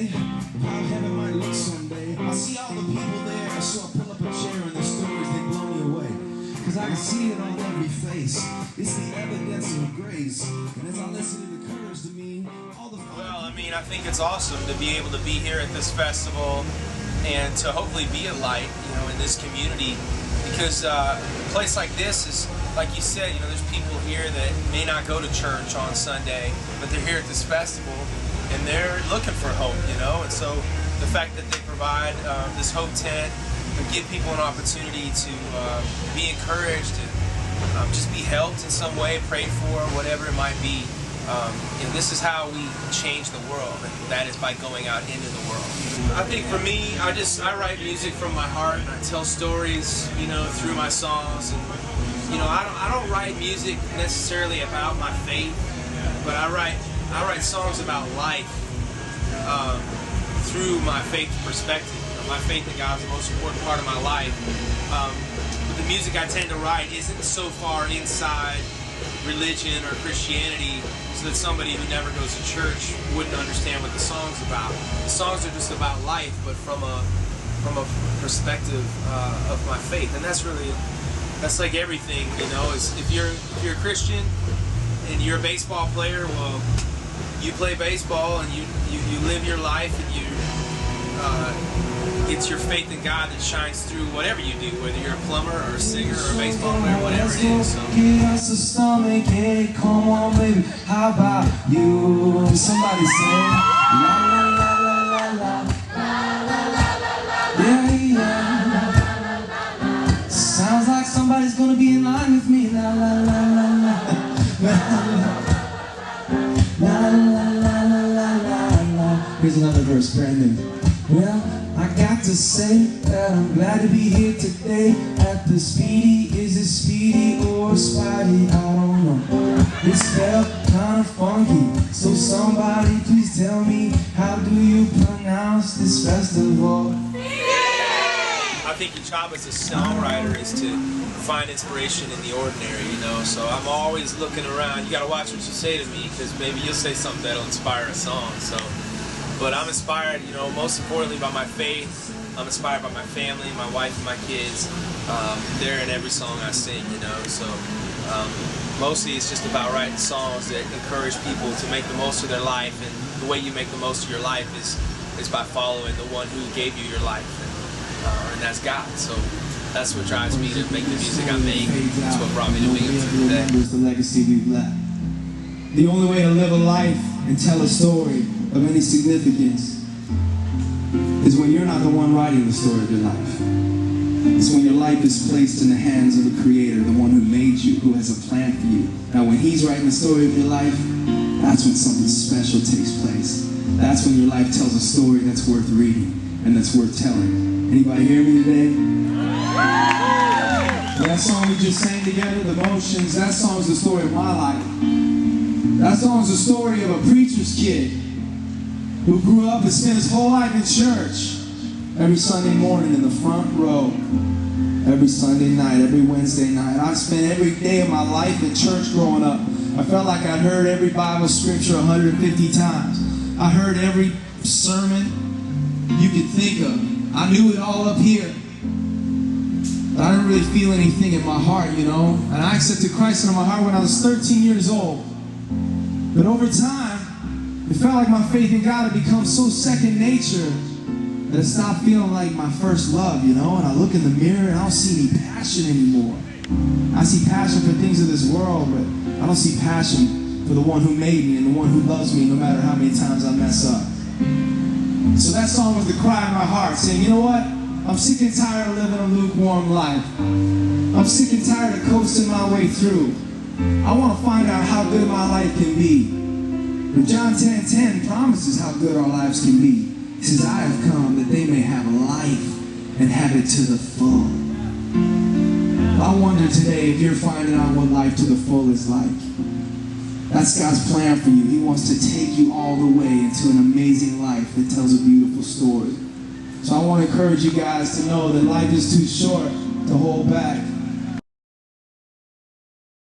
way how heaven might look someday. I see all the people there, so I pull up a chair and the stories, they blow me away. Cause I can see it on every face. It's the evidence of grace. And as I listen to the courage to me, all the... Well, I mean, I think it's awesome to be able to be here at this festival and to hopefully be a light, you know, in this community. Because a place like this is, like you said, you know, there's people here that may not go to church on Sunday, but they're here at this festival and they're looking for hope, you know. And so the fact that they provide this hope tent and give people an opportunity to be encouraged and just be helped in some way, prayed for, whatever it might be. You know, this is how we change the world, and that is by going out into the world. I think for me, I write music from my heart, and I tell stories, you know, through my songs. And you know, I don't write music necessarily about my faith, but I write songs about life through my faith perspective. You know, my faith in God is the most important part of my life. But the music I tend to write isn't so far inside religion or Christianity so that somebody who never goes to church wouldn't understand what the song's about. The songs are just about life, but from a perspective of my faith. And that's like everything, you know. Is if you're a Christian and you're a baseball player, well, you play baseball and you live your life, and it's your faith in God that shines through whatever you do, whether you're a plumber or a singer or a baseball player, whatever it is. So. Give us a stomach ache, come on baby, how about you? Somebody say la la la la la la, yeah yeah. Sounds like somebody's gonna be in line with me. La la la la la la la la la la. Here's another verse, brand new. Well, I got to say that I'm glad to be here today at the Speedy. Is it Speedy or Spidey? I don't know. This felt kind of funky, so somebody please tell me, how do you pronounce this festival? I think your job as a songwriter is to find inspiration in the ordinary, you know. So I'm always looking around. You got to watch what you say to me, because maybe you'll say something that'll inspire a song. So. But I'm inspired, you know, most importantly by my faith. I'm inspired by my family, my wife and my kids. They're in every song I sing, you know. So mostly it's just about writing songs that encourage people to make the most of their life. And the way you make the most of your life is by following the one who gave you your life. And that's God. So that's what drives me to make the music I make. That's what brought me to being here today. The legacy we've left. The only way to live a life and tell a story of any significance is when you're not the one writing the story of your life. It's when your life is placed in the hands of the Creator, the one who made you, who has a plan for you. Now when He's writing the story of your life, that's when something special takes place. That's when your life tells a story that's worth reading and that's worth telling. Anybody hear me today? That song we just sang together, The Motions, that song's the story of my life. That song's the story of a preacher's kid who grew up and spent his whole life in church. Every Sunday morning in the front row, every Sunday night, every Wednesday night. I spent every day of my life in church growing up. I felt like I'd heard every Bible scripture 150 times. I heard every sermon you could think of. I knew it all up here. But I didn't really feel anything in my heart, you know. And I accepted Christ into my heart when I was 13 years old. But over time, it felt like my faith in God had become so second nature that it stopped feeling like my first love, you know. And I look in the mirror and I don't see any passion anymore. I see passion for things of this world, but I don't see passion for the one who made me and the one who loves me no matter how many times I mess up. So that song was the cry in my heart, saying, you know what? I'm sick and tired of living a lukewarm life. I'm sick and tired of coasting my way through. I want to find out how good my life can be. And John 10:10 promises how good our lives can be. He says, I have come that they may have life and have it to the full. I wonder today if you're finding out what life to the full is like. That's God's plan for you. He wants to take you all the way into an amazing life that tells a beautiful story. So I want to encourage you guys to know that life is too short to hold back.